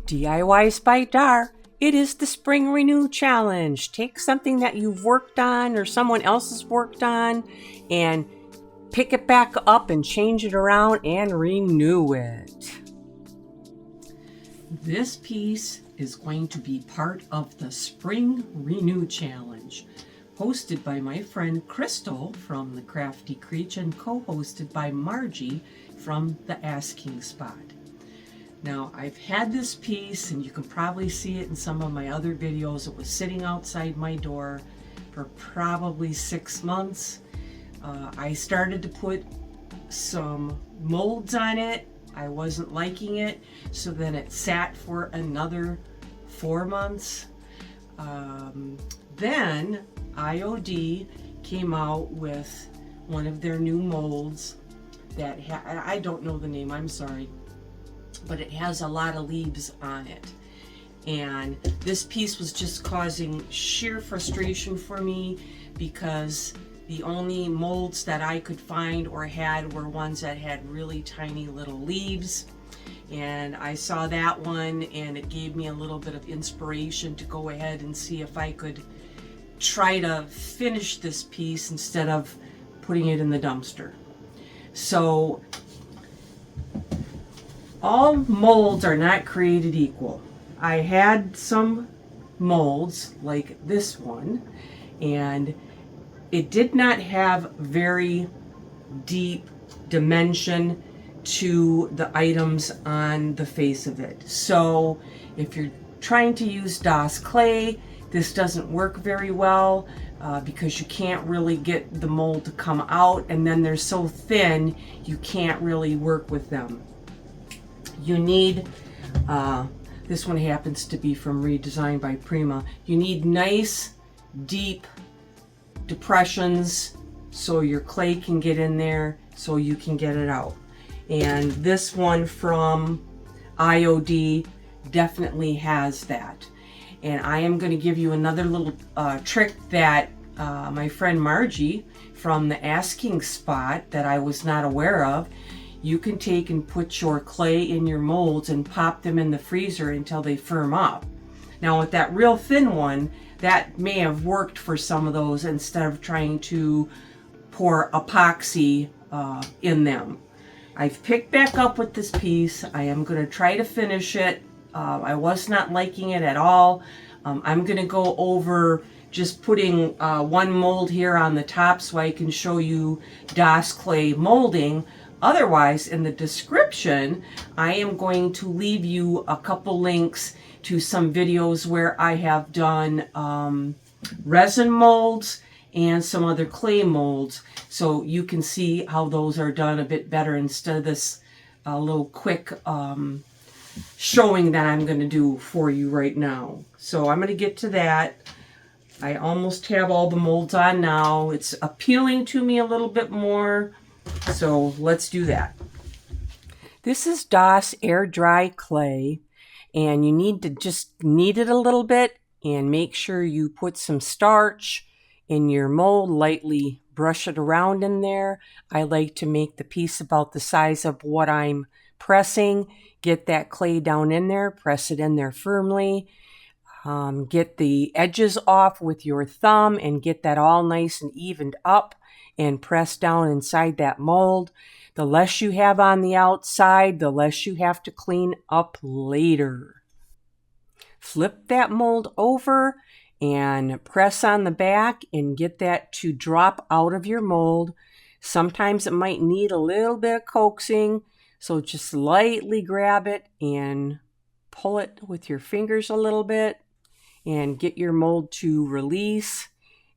diys-by-dar. It is the Spring Renew Challenge. Take something that you've worked on or someone else has worked on and pick it back up and change it around and renew it. This piece is going to be part of the Spring Renew Challenge, hosted by my friend Krystal from the Krafty Creech and co-hosted by Margie from the Asking Spot. Now, I've had this piece, and you can probably see it in some of my other videos. It was sitting outside my door for probably 6 months. I started to put some molds on it. I wasn't liking it, so then it sat for another 4 months. Then IOD came out with one of their new molds that I don't know the name, I'm sorry, but it has a lot of leaves on it. And this piece was just causing sheer frustration for me because the only molds that I could find or had were ones that had really tiny little leaves. And I saw that one and it gave me a little bit of inspiration to go ahead and see if I could try to finish this piece instead of putting it in the dumpster. So all molds are not created equal. I had some molds like this one, and it did not have very deep dimension to the items on the face of it. So if you're trying to use DOS clay, this doesn't work very well because you can't really get the mold to come out, and then they're so thin you can't really work with them. You need, this one happens to be from Redesigned by Prima, you need nice deep depressions so your clay can get in there so you can get it out. And this one from IOD definitely has that. And I am going to give you another little trick that my friend Margie from the Asking Spot that I was not aware of. You can take and put your clay in your molds and pop them in the freezer until they firm up. Now with that real thin one, that may have worked for some of those instead of trying to pour epoxy in them. I've picked back up with this piece. I am going to try to finish it. I was not liking it at all. I'm going to go over just putting one mold here on the top so I can show you DOS clay molding. Otherwise, in the description, I am going to leave you a couple links to some videos where I have done resin molds and some other clay molds, so you can see how those are done a bit better instead of this little quick showing that I'm going to do for you right now. So I'm going to get to that. I almost have all the molds on now. It's appealing to me a little bit more. So let's do that. This is DOS air dry clay, and you need to just knead it a little bit and make sure you put some starch in your mold, lightly brush it around in there. I like to make the piece about the size of what I'm pressing. Get that clay down in there, press it in there firmly. Get the edges off with your thumb and get that all nice and evened up and press down inside that mold. The less you have on the outside, the less you have to clean up later. Flip that mold over and press on the back and get that to drop out of your mold. Sometimes it might need a little bit of coaxing, so just lightly grab it and pull it with your fingers a little bit and get your mold to release.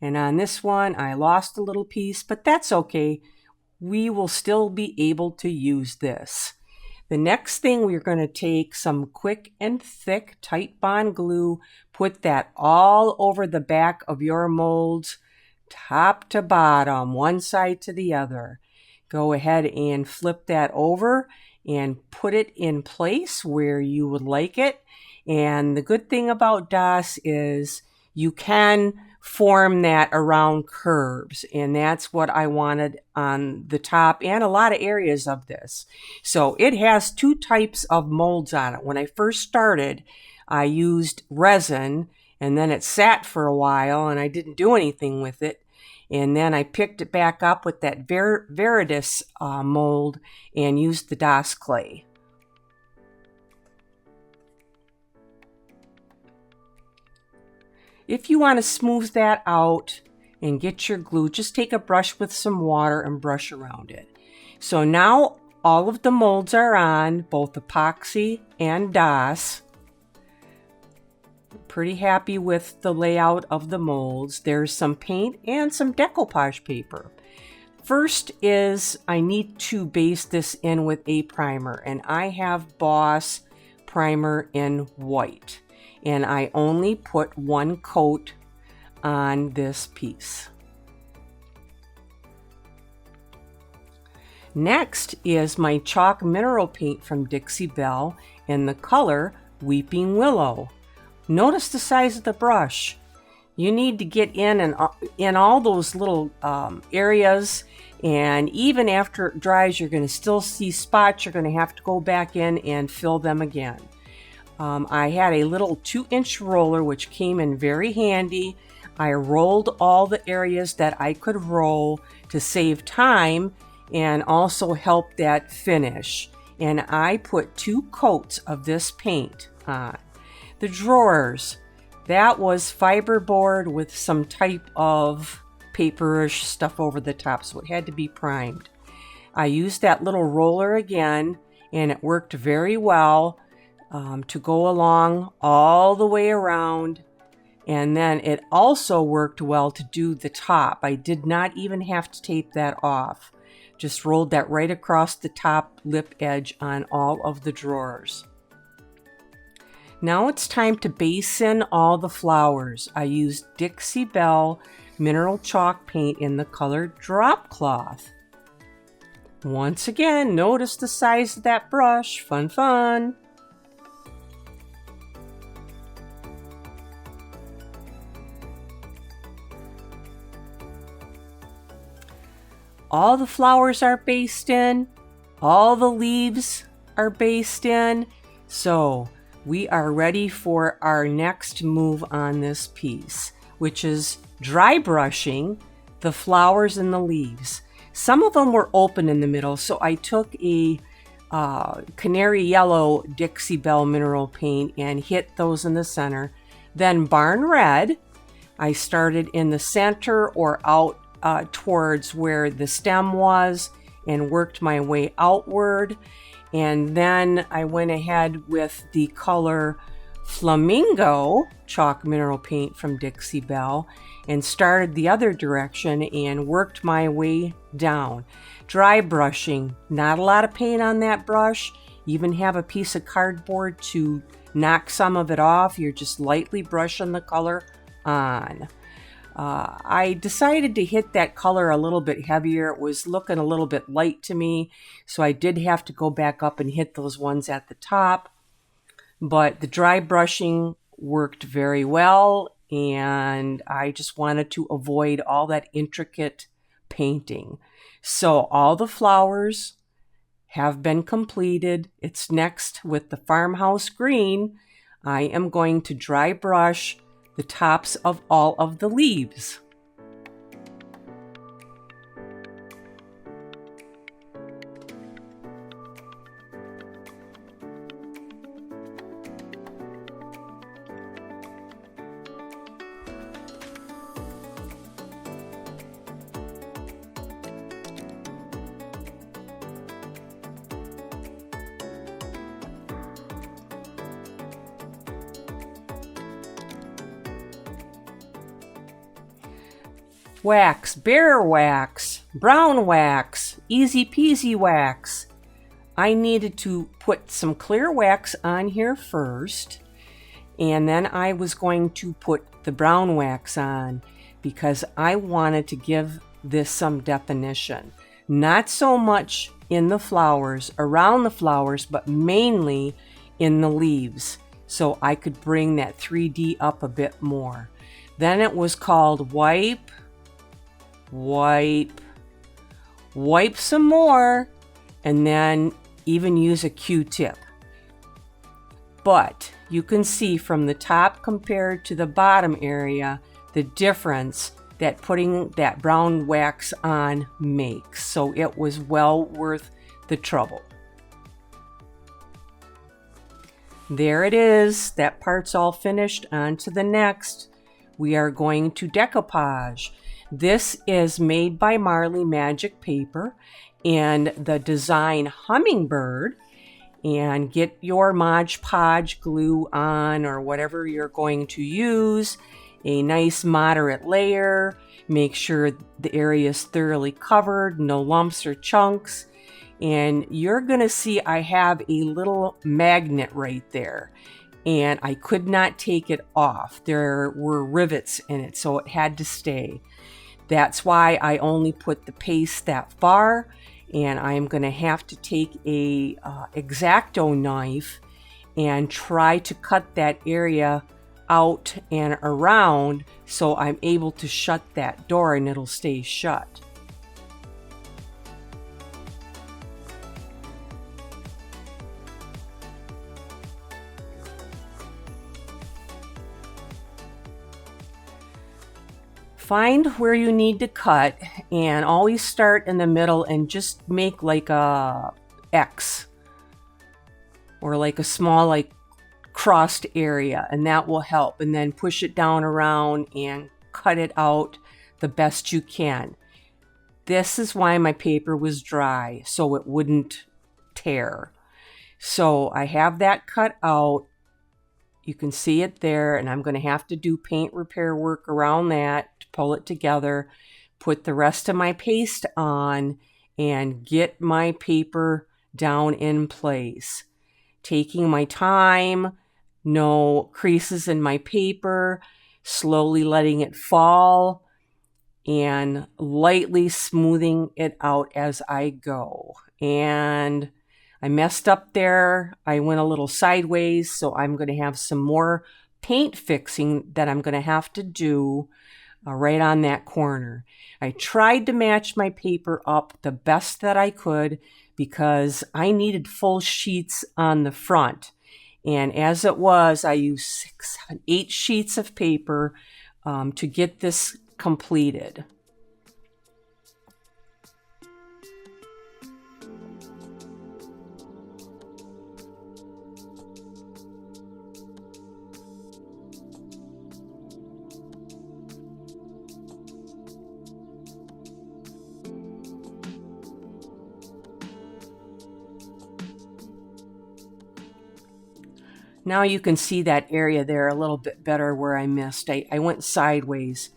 And on this one, I lost a little piece, but that's okay. We will still be able to use this. The next thing, we're going to take some quick and thick Titebond glue, put that all over the back of your molds, top to bottom, one side to the other. Go ahead and flip that over and put it in place where you would like it. And the good thing about DOS is you can form that around curves, and that's what I wanted on the top and a lot of areas of this. So it has two types of molds on it. When I first started, I used resin, and then it sat for a while and I didn't do anything with it. And then I picked it back up with that Viridis mold and used the DOS clay. If you want to smooth that out and get your glue, just take a brush with some water and brush around it. So now all of the molds are on, both epoxy and DOS. Pretty happy with the layout of the molds. There's some paint and some decoupage paper. First is I need to base this in with a primer, and I have Boss primer in white, and I only put one coat on this piece. Next is my chalk mineral paint from Dixie Belle in the color Weeping Willow. Notice the size of the brush. You need to get in all those little areas, and even after it dries, you're going to still see spots. You're going to have to go back in and fill them again. I had a little 2-inch roller, which came in very handy. I rolled all the areas that I could roll to save time and also help that finish. And I put 2 coats of this paint on. The drawers, that was fiberboard with some type of paperish stuff over the top, so it had to be primed. I used that little roller again, and it worked very well to go along all the way around. And then it also worked well to do the top. I did not even have to tape that off. Just rolled that right across the top lip edge on all of the drawers. Now it's time to base in all the flowers. I used Dixie Belle mineral chalk paint in the color Drop Cloth. Once again, notice the size of that brush. Fun, fun. All the flowers are based in. All the leaves are based in. So we are ready for our next move on this piece, which is dry brushing the flowers and the leaves. Some of them were open in the middle, so I took a canary yellow Dixie Belle mineral paint and hit those in the center. Then Barn Red, I started in the center or out towards where the stem was and worked my way outward. And then I went ahead with the color Flamingo chalk mineral paint from Dixie Belle and started the other direction and worked my way down. Dry brushing, not a lot of paint on that brush. You even have a piece of cardboard to knock some of it off. You're just lightly brushing the color on. I decided to hit that color a little bit heavier. It was looking a little bit light to me, so I did have to go back up and hit those ones at the top. But the dry brushing worked very well, and I just wanted to avoid all that intricate painting. So all the flowers have been completed. It's next with the farmhouse green. I am going to dry brush the tops of all of the leaves. Wax, bear wax, brown wax, easy peasy wax. I needed to put some clear wax on here first, and then I was going to put the brown wax on because I wanted to give this some definition. Not so much in the flowers, around the flowers, but mainly in the leaves, so I could bring that 3D up a bit more. Then it was called wipe, wipe, wipe some more, and then even use a Q-tip. But you can see from the top compared to the bottom area the difference that putting that brown wax on makes. So it was well worth the trouble. There it is. That part's all finished. On to the next. We are going to decoupage. This is made by Marley Magic Paper and the design Hummingbird. And get your Mod Podge glue on, or whatever you're going to use. A nice moderate layer. Make sure the area is thoroughly covered, no lumps or chunks. And you're going to see I have a little magnet right there. And I could not take it off. There were rivets in it, so it had to stay. That's why I only put the paste that far. And I'm going to have to take a X-Acto knife and try to cut that area out and around so I'm able to shut that door and it'll stay shut. Find where you need to cut and always start in the middle and just make like a X or like a small like crossed area, and that will help. And then push it down around and cut it out the best you can. This is why my paper was dry, so it wouldn't tear. So I have that cut out. You can see it there, and I'm going to have to do paint repair work around that to pull it together, put the rest of my paste on, and get my paper down in place. Taking my time, no creases in my paper, slowly letting it fall, and lightly smoothing it out as I go. And I messed up there. I went a little sideways, so I'm going to have some more paint fixing that I'm going to have to do right on that corner. I tried to match my paper up the best that I could because I needed full sheets on the front. And as it was, I used 6, 7, 8 sheets of paper to get this completed. Now you can see that area there a little bit better where I missed. I went sideways.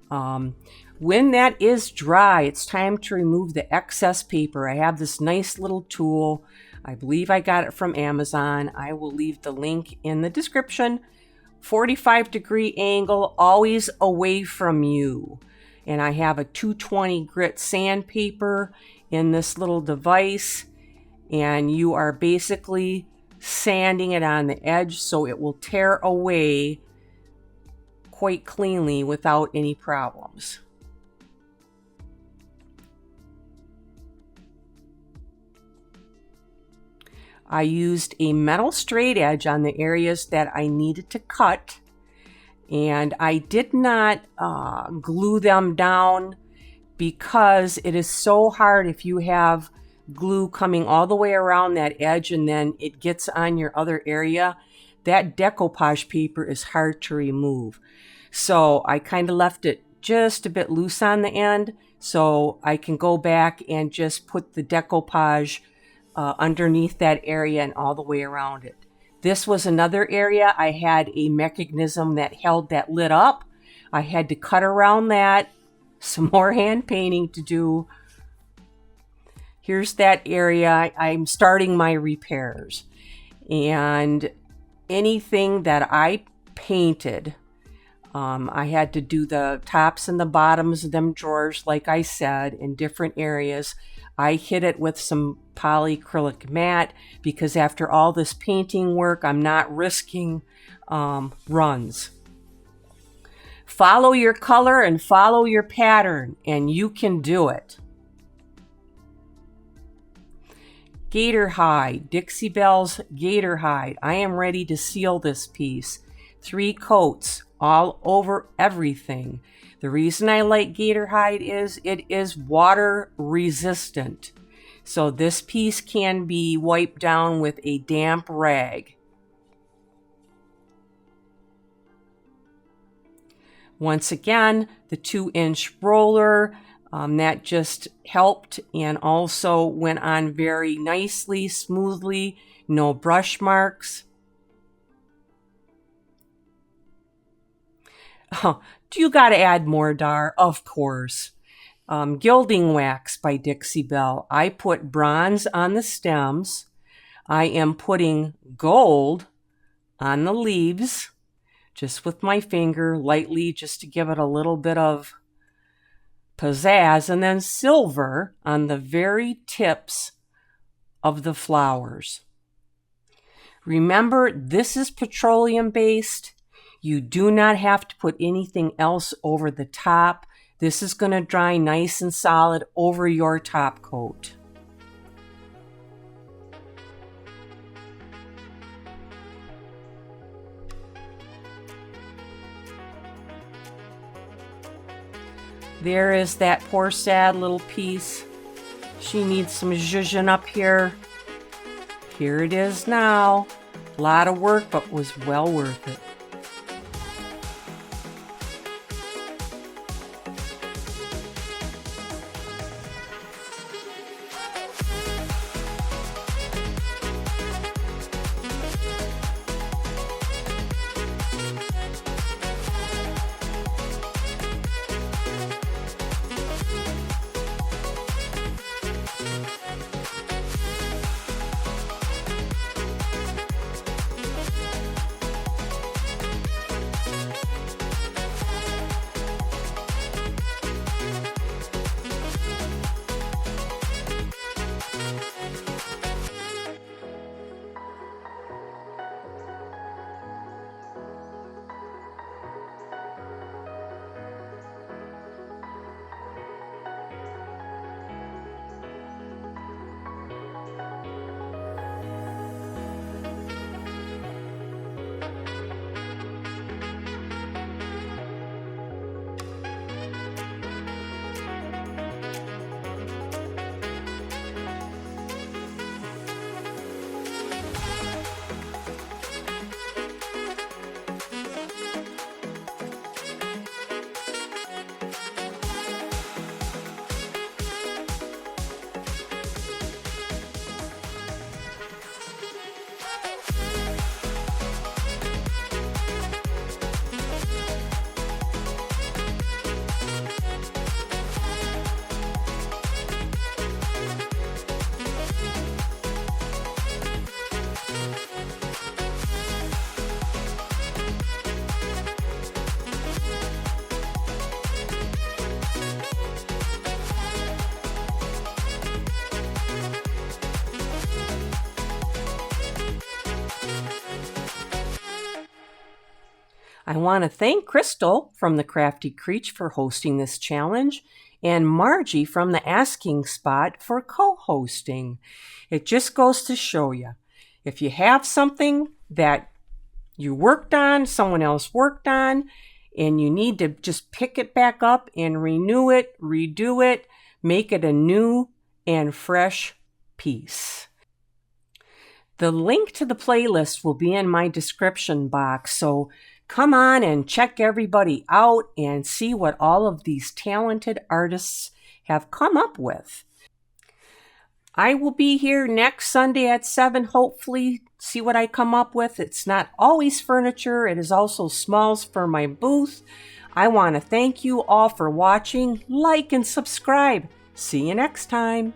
When that is dry, it's time to remove the excess paper. I have this nice little tool. I believe I got it from Amazon. I will leave the link in the description. 45-degree angle, always away from you. And I have a 220 grit sandpaper in this little device. And you are basically sanding it on the edge so it will tear away quite cleanly without any problems. I used a metal straight edge on the areas that I needed to cut, and I did not glue them down because it is so hard if you have glue coming all the way around that edge and then it gets on your other area. That decoupage paper is hard to remove. So I kind of left it just a bit loose on the end so I can go back and just put the decoupage underneath that area and all the way around it. This was another area I had a mechanism that held that lid up. I had to cut around that. Some more hand painting to do. Here's that area. I'm starting my repairs. And anything that I painted, I had to do the tops and the bottoms of them drawers, like I said, in different areas. I hit it with some polyacrylic matte because after all this painting work, I'm not risking runs. Follow your color and follow your pattern, and you can do it. Gator hide, Dixie Belle's gator hide. I am ready to seal this piece. 3 coats all over everything. The reason I like gator hide is it is water resistant. So this piece can be wiped down with a damp rag. Once again, the 2-inch roller, that just helped and also went on very nicely, smoothly, no brush marks. Oh, do you got to add more, Dar? Of course. Gilding Wax by Dixie Belle. I put bronze on the stems. I am putting gold on the leaves, just with my finger, lightly, just to give it a little bit of pizzazz, and then silver on the very tips of the flowers. Remember, this is petroleum based. You do not have to put anything else over the top. This is going to dry nice and solid over your top coat. There is that poor sad little piece. She needs some zhuzhin up here. Here it is now. A lot of work, but was well worth it. I want to thank Krystal from the Krafty Creech for hosting this challenge and Margie from the Asking Spot for co-hosting. It just goes to show you, if you have something that you worked on, someone else worked on, and you need to just pick it back up and renew it, redo it, make it a new and fresh piece. The link to the playlist will be in my description box, so come on and check everybody out and see what all of these talented artists have come up with. I will be here next Sunday at 7, hopefully, see what I come up with. It's not always furniture, it is also smalls for my booth. I want to thank you all for watching. Like and subscribe. See you next time.